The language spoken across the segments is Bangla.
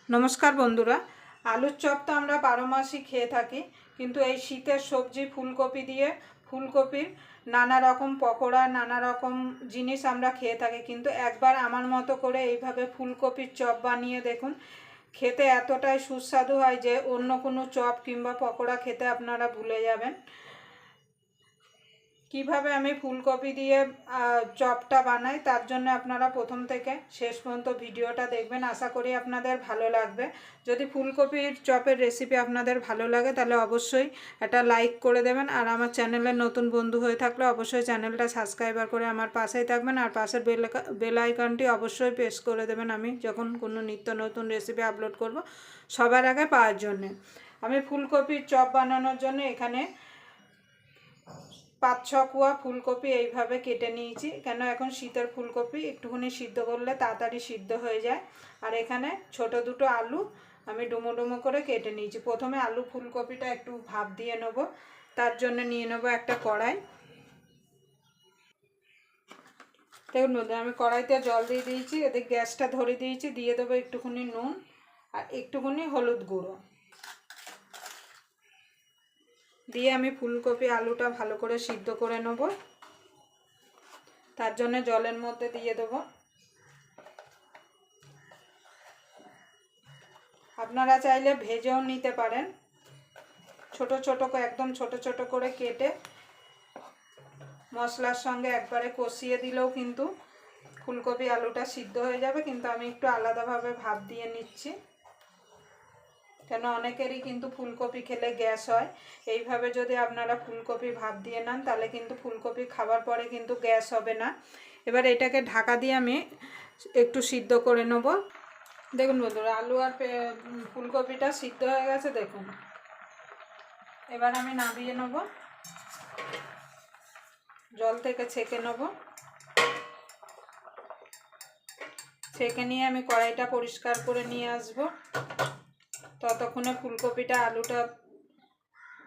নমস্কার বন্ধুরা, আলুর চপ তো আমরা 12 মাসই খেয়ে থাকি, কিন্তু এই শীতের সবজি ফুলকপি দিয়ে ফুলকপির নানা রকম পকোড়া, নানা রকম জিনিস আমরা খেয়ে থাকি। কিন্তু একবার আমার মতো করে এইভাবে ফুলকপির চপ বানিয়ে দেখুন, খেতে এতটাই সুস্বাদু হয় যে অন্য কোনো চপ কিংবা পকোড়া খেতে আপনারা ভুলে যাবেন। কিভাবে আমি ফুলকপি দিয়ে চপটা বানাই তার জন্য আপনারা প্রথম থেকে শেষ পর্যন্ত ভিডিওটা দেখবেন। আশা করি আপনাদের ভালো লাগবে। যদি ফুলকপির চপের রেসিপি আপনাদের ভালো লাগে তাহলে অবশ্যই একটা লাইক করে দেবেন, আর আমার চ্যানেলের নতুন বন্ধু হয়ে থাকলে অবশ্যই চ্যানেলটা সাবস্ক্রাইবার করে আমার পাশেই থাকবেন, আর পাশের বেল আইকনটি অবশ্যই প্রেস করে দেবেন আমি যখন কোনো নিত্য নতুন রেসিপি আপলোড করব সবার আগে পাওয়ার জন্যে। আমি ফুলকপির চপ বানানোর জন্য এখানে 5-6 কোয়া ফুলকপি এইভাবে কেটে নিয়েছি, কেন এখন শীতের ফুলকপি একটুখানি সিদ্ধ করলে তাড়াতাড়ি সিদ্ধ হয়ে যায়। আর এখানে ছোট দুটো আলু আমি ডুমো ডুমো করে কেটে নিয়েছি। প্রথমে আলু ফুলকপিটা একটু ভাপ দিয়ে নেব, তার জন্য নিয়ে নেব একটা কড়াই। দেখুন বন্ধুরা, আমি কড়াইতে জল দিয়ে দিয়েছি, এদিকে গ্যাসটা ধরে দিয়েছি, দিয়ে দেবো একটুখানি নুন আর একটুখানি হলুদ গুঁড়ো দিয়ে আমি ফুলকপি আলুটা ভালো করে সিদ্ধ করে নেব। তার জন্য জলের মধ্যে দিয়ে দেবো। আপনারা চাইলে ভেজেও নিতে পারেন, ছোট ছোট একদম ছোট ছোট করে কেটে মশলার সঙ্গে একবারে কষিয়ে দিলেও কিন্তু ফুলকপি আলুটা সিদ্ধ হয়ে যাবে। কিন্তু আমি একটু আলাদাভাবে ভাপ দিয়ে নিচ্ছি, কেন অনেকেরই কিন্তু ফুলকপি খেলে গ্যাস হয়। এইভাবে যদি আপনারা ফুলকপি ভাপ দিয়ে নেন তাহলে কিন্তু ফুলকপি খাবার পরে কিন্তু গ্যাস হবে না। এবার এটাকে ঢাকা দিয়ে আমি একটু সিদ্ধ করে নেব। দেখুন বন্ধুরা, আলু আর ফুলকপিটা সিদ্ধ হয়ে গেছে দেখুন। এবার আমি নামিয়ে নেব, জল থেকে ছেঁকে নেব। ছেঁকে নিয়ে আমি কড়াইটা পরিষ্কার করে নিয়ে আসব। ততক্ষণে ফুলকপিটা আলুটা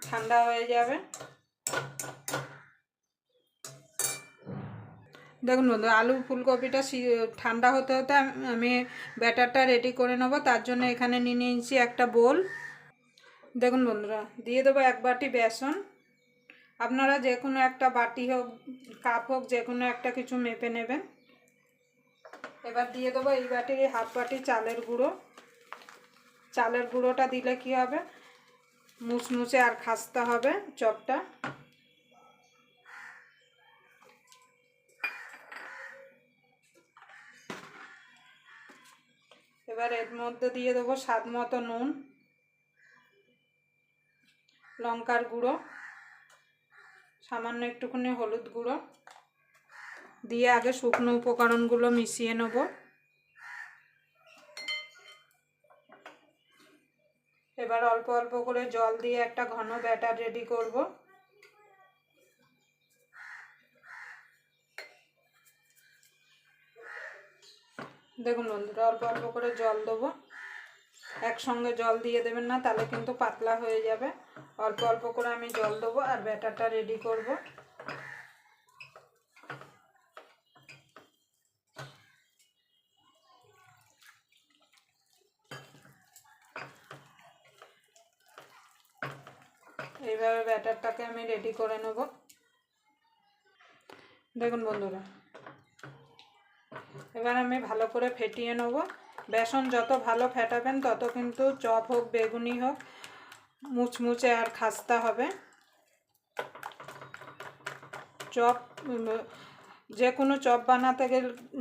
ঠান্ডা হয়ে যাবে। দেখুন বন্ধু, আলু ফুলকপিটা ঠান্ডা হতে হতে আমি ব্যাটারটা রেডি করে নেব। তার জন্য এখানে নিয়ে নিয়েছি একটা বোল। দেখুন বন্ধুরা, দিয়ে দেবো 1 বাটি বেসন। আপনারা যে কোনো একটা বাটি হোক, কাপ হোক, যে কোনো একটা কিছু মেপে নেবেন। এবার দিয়ে দেবো এই বাটির 1/2 বাটি চালের গুঁড়ো। চালের গুঁড়োটা দিলে কি হবে, মুচমুচে আর খাস্তা হবে চপটা। এবার এর মধ্যে দিয়ে দেবো স্বাদ মতো নুন, লঙ্কার গুঁড়ো, সামান্য একটুখানি হলুদ গুঁড়ো দিয়ে আগে শুকনো উপকরণগুলো মিশিয়ে নেব। এবার অল্প অল্প করে জল দিয়ে একটা ঘন ব্যাটার রেডি করব। দেখুন বন্ধুরা, অল্প অল্প করে জল দেবো, একসঙ্গে জল দিয়ে দেবেন না, তাহলে কিন্তু পাতলা হয়ে যাবে। অল্প অল্প করে আমি জল দেবো আর ব্যাটারটা রেডি করব। এইভাবে ব্যাটারটাকে আমি রেডি করে নেব। দেখুন বন্ধুরা, এবার আমি ভালো করে ফেটিয়ে নেব। বেসন যত ভালো ফেটাবেন তত কিন্তু চপ হোক বেগুনি হোক মুচমুচে আর খাস্তা হবে। চপ যে কোনো চপ বানাতে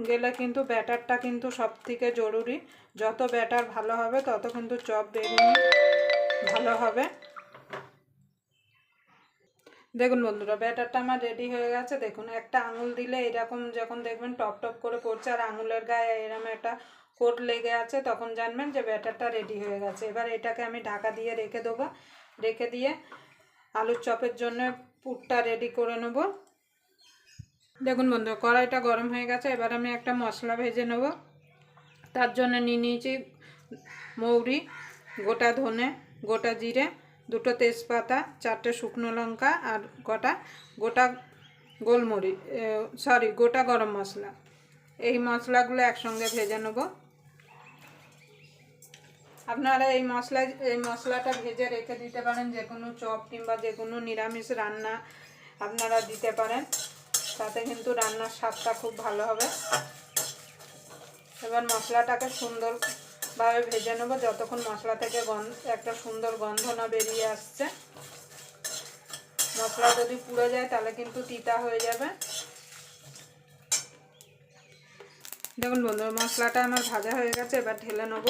গেলে কিন্তু ব্যাটারটা কিন্তু সবথেকে জরুরি। যত ব্যাটার ভালো হবে তত কিন্তু চপ বেগুনি ভালো হবে। দেখুন বন্ধুরা, ব্যাটারটা আমার রেডি হয়ে গেছে। দেখুন, একটা আঙুল দিলে এরকম যখন দেখবেন টপ টপ করে পড়ছে আর আঙুলের গায়ে এরকম একটা কোট লেগে আছে, তখন জানবেন যে ব্যাটারটা রেডি হয়ে গেছে। এবার এটাকে আমি ঢাকা দিয়ে রেখে দেবো। রেখে দিয়ে আলুর চপের জন্য পুরটা রেডি করে নেব। দেখুন বন্ধুরা, কড়াইটা গরম হয়ে গেছে। এবার আমি একটা মশলা ভেজে নেব। তার জন্য নিয়ে নিয়েছি মৌরি, গোটা ধনে, গোটা জিরে, 2টো তেজপাতা, 4টে শুকনো লঙ্কা আর গোটা গোলমরিচ, গোটা গরম মশলা। এই মশলাগুলো একসঙ্গে ভেজে নেব। আপনারা এই মশলাটা ভেজে রেখে দিতে পারেন, যে কোনো চপ কিংবা যে কোনো নিরামিষ রান্না আপনারা দিতে পারেন, তাতে কিন্তু রান্নার স্বাদটা খুব ভালো হবে। এবার মশলাটাকে সুন্দরভাবে ভেজে নেব যতক্ষণ মশলা থেকে একটা সুন্দর গন্ধ না বেরিয়ে আসছে। মশলা যদি পুড়ে যায় তাহলে কিন্তু তিতা হয়ে যাবে। দেখুন বন্ধুরা, মশলাটা আমার ভাজা হয়ে গেছে, এবার ঢেলে নেব।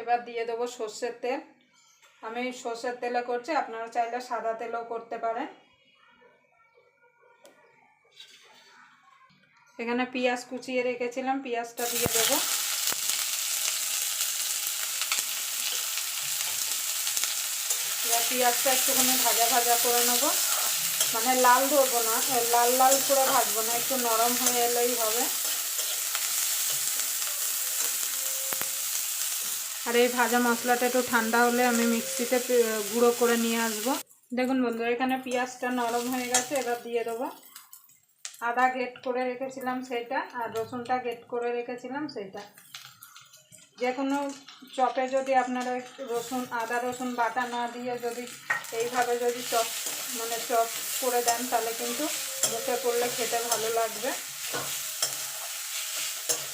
এবার দিয়ে দেবো সর্ষের তেল। আমি সর্ষের তেলে করছি, আপনারা চাইলে সাদা তেলেও করতে পারেন। এখানে পেঁয়াজ কুচিয়ে রেখেছিলাম, পেঁয়াজটা দিয়ে দেবো। এবার পেঁয়াজটা একটুখানি ভাজা ভাজা করে নেব, মানে লাল ধরবো না, লাল লাল করে ভাজবো না, একটু নরম হয়ে এলেই হবে। আর এই ভাজা মশলাটা একটু ঠান্ডা হলে আমি মিক্সিতে গুঁড়ো করে নিয়ে আসবো। দেখুন বন্ধুরা, এখানে পেঁয়াজটা নরম হয়ে গেছে, এবার দিয়ে দেবো আদা গ্রেট করে রেখেছিলাম সেটা, আর রসুনটা গ্রেট করে রেখেছিলাম সেটা। যে কোনো চপে যদি আপনারা আদা রসুন বাটা না দিয়ে যদি এইভাবে যদি চপ করে দেন তাহলে কিন্তু মুখে পড়লে খেতে ভালো লাগবে।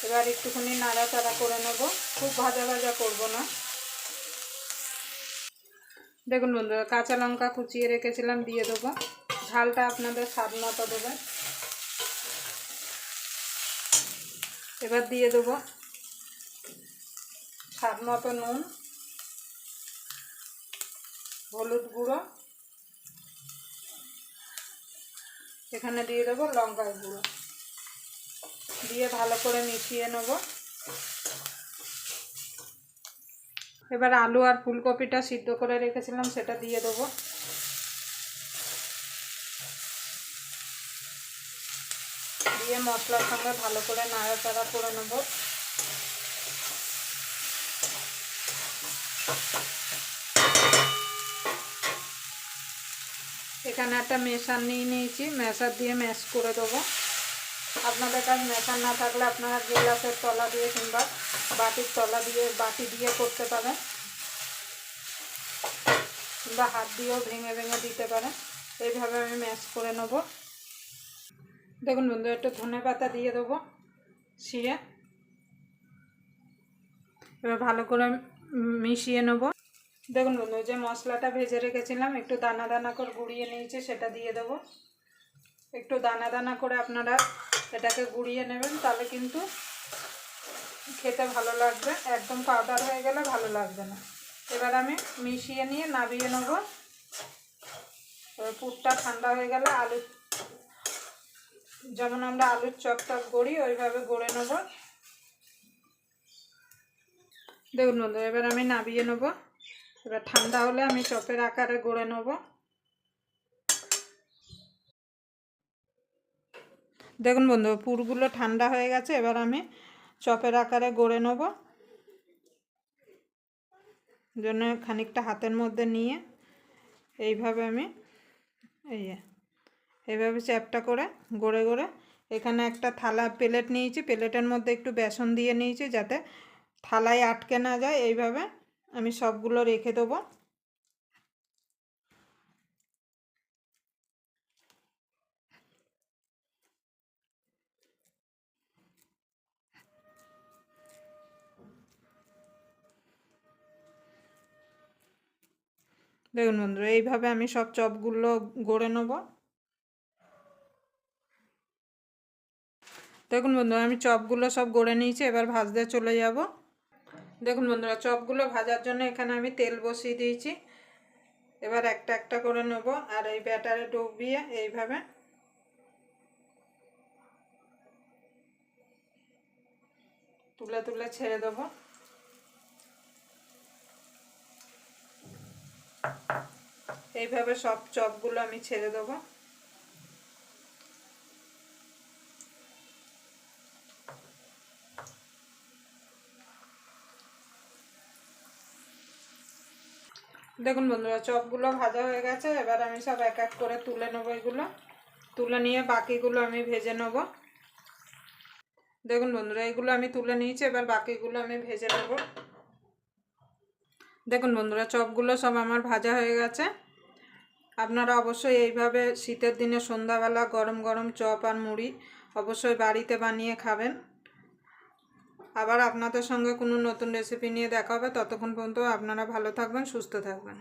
এবার একটুখানি নাড়াচাড়া করে নেব, খুব ভাজা ভাজা করব না। দেখুন বন্ধুরা, কাঁচা লঙ্কা কুচিয়ে রেখেছিলাম দিয়ে দেবো, ঝালটা আপনাদের স্বাদ মতো দেবেন। এবার দিয়ে দেবো স্বাদ মতো নুন, হলুদ গুঁড়ো, এখানে দিয়ে দেবো লঙ্কার গুঁড়ো, দিয়ে ভালো করে মিশিয়ে নেব। এবার আলু আর ফুলকপিটা সিদ্ধ করে রেখেছিলাম সেটা দিয়ে দেবো। দিয়ে মশলার সঙ্গে ভালো করে নাড়াচাড়া করে নেব। এখানে একটা মেশার নিয়ে নিয়েছি, মেশার দিয়ে ম্যাশ করে দেবো। আপনাদের কাছে মেশার না থাকলে আপনারা গ্লাসের তলা দিয়ে কিংবা বাটি দিয়ে করতে পারেন, কিংবা হাত দিয়েও ভেঙে ভেঙে দিতে পারেন। এইভাবে আমি ম্যাশ করে নেব। দেখুন বন্ধু, একটু ধনে পাতা দিয়ে দেবো ছিঁড়ে, এবার ভালো করে মিশিয়ে নেব। দেখুন বন্ধু, যে মশলাটা ভেজে রেখেছিলাম একটু দানা দানা করে গুঁড়িয়ে নিয়েছি সেটা দিয়ে দেবো। একটু দানা দানা করে আপনারা এটাকে গুঁড়িয়ে নেবেন, তাহলে কিন্তু খেতে ভালো লাগবে। একদম পাউডার হয়ে গেলে ভালো লাগবে না। এবার আমি মিশিয়ে নিয়ে নামিয়ে নেব। পুরটা ঠান্ডা হয়ে গেলে যেমন আমরা আলুর চপ গড়ি ওইভাবে গড়ে নেব। দেখুন বন্ধু, এবার আমি নামিয়ে নেব। এবার ঠান্ডা হলে আমি চপের আকারে গড়ে নেব। দেখুন বন্ধু, পুরগুলো ঠান্ডা হয়ে গেছে, এবার আমি চপের আকারে গড়ে নেব। জন্য খানিকটা হাতের মধ্যে নিয়ে এইভাবে আমি এইভাবে চ্যাপটা করে গড়ে গড়ে এখানে একটা প্লেট নিয়েছি, প্লেটের মধ্যে একটু বেসন দিয়ে নিয়েছি যাতে থালায় আটকে না যায়। এইভাবে আমি সবগুলো রেখে দেবো। দেখুন বন্ধুরা, এইভাবে আমি সব চপগুলো গড়ে নেব। দেখুন বন্ধুরা, আমি চপগুলো সব গড়ে নিয়েছি, এবার ভাজতে চলে যাব। দেখুন বন্ধুরা, চপগুলো ভাজার জন্য এখানে আমি তেল বসিয়ে দিয়েছি। এবার একটা একটা করে নেব, আর এই ব্যাটারে ডুবিয়ে এইভাবে তুলে তুলে ছেড়ে দেবো। এইভাবে সব চপগুলো আমি ছেড়ে দেবো। দেখুন বন্ধুরা, চপগুলো ভাজা হয়ে গেছে, এবার আমি সব এক এক করে তুলে নেবো। এগুলো তুলে নিয়ে বাকিগুলো আমি ভেজে নেব। দেখুন বন্ধুরা, এইগুলো আমি তুলে নিয়েছি, এবার বাকিগুলো আমি ভেজে নেব। দেখুন বন্ধুরা, চপগুলো সব আমার ভাজা হয়ে গেছে। আপনারা অবশ্যই এইভাবে শীতের দিনে সন্ধ্যাবেলা গরম গরম চপ আর মুড়ি অবশ্যই বাড়িতে বানিয়ে খাবেন। আবার আপনাদের সঙ্গে কোনো নতুন রেসিপি নিয়ে দেখা হবে। ততক্ষণ পর্যন্ত আপনারা ভালো থাকবেন, সুস্থ থাকবেন।